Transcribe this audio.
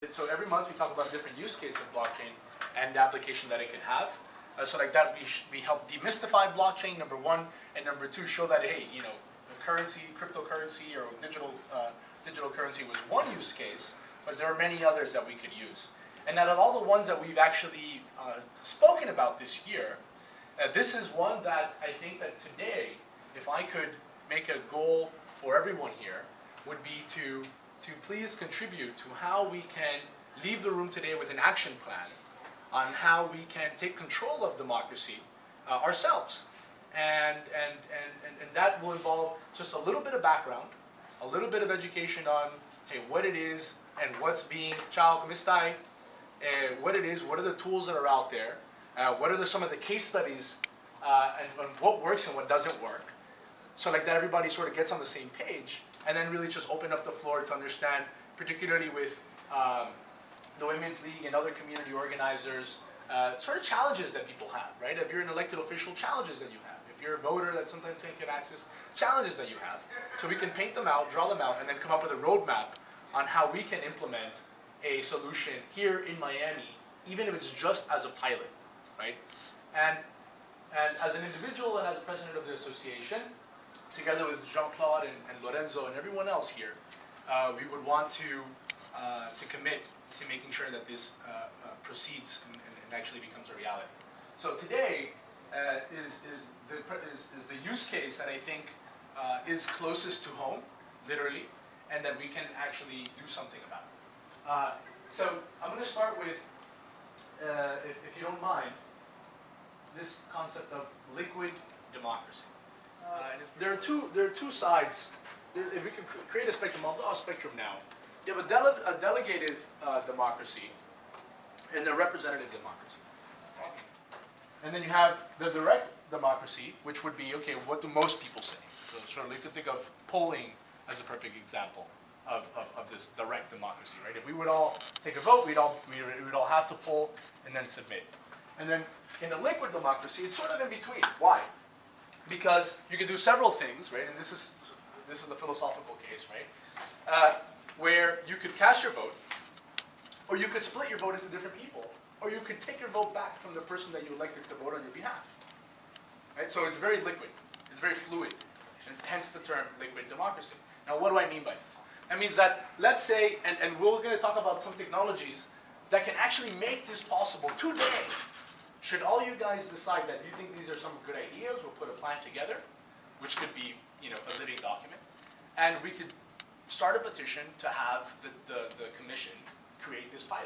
So every month we talk about a different use case of blockchain and the application that it can have. So like that, we help demystify blockchain, number one, and number two, show that, hey, you know, the currency, cryptocurrency or digital currency was one use case, but there are many others that we could use. And out of all the ones that we've actually spoken about this year, this is one that I think that today, if I could make a goal for everyone here, would be to please contribute to how we can leave the room today with an action plan on how we can take control of democracy ourselves. And that will involve just a little bit of background, a little bit of education on, hey, what it is and what's being, ciao, come stai, what it is, what are the tools that are out there, what are some of the case studies and what works and what doesn't work. So like that everybody sort of gets on the same page, and then really just open up the floor to understand, particularly with the Women's League and other community organizers, sort of challenges that people have, right? If you're an elected official, challenges that you have. If you're a voter that sometimes can't get access, challenges that you have. So we can paint them out, draw them out, and then come up with a roadmap on how we can implement a solution here in Miami, even if it's just as a pilot, right? And as an individual and as president of the association, together with Jean-Claude and Lorenzo and everyone else here, we would want to commit to making sure that this proceeds and actually becomes a reality. So today is the use case that I think is closest to home, literally, and that we can actually do something about. So I'm going to start with, if you don't mind, this concept of liquid democracy. There are two sides. If we could create a spectrum, I'll draw a spectrum now. You have a delegated democracy and a representative democracy. And then you have the direct democracy, which would be, okay, what do most people say? So sort of you could think of polling as a perfect example of this direct democracy, right? If we would all take a vote, we'd all have to poll and then submit. And then in a liquid democracy, it's sort of in between. Why? Because you can do several things, right? And this is the philosophical case, right? Where you could cast your vote, or you could split your vote into different people, or you could take your vote back from the person that you elected to vote on your behalf. Right? So it's very liquid, it's very fluid, and hence the term liquid democracy. Now, what do I mean by this? That means that, let's say, and we're going to talk about some technologies that can actually make this possible today. Should all you guys decide that you think these are some good ideas, we'll put a plan together, which could be, you know, a living document, and we could start a petition to have the commission create this pilot.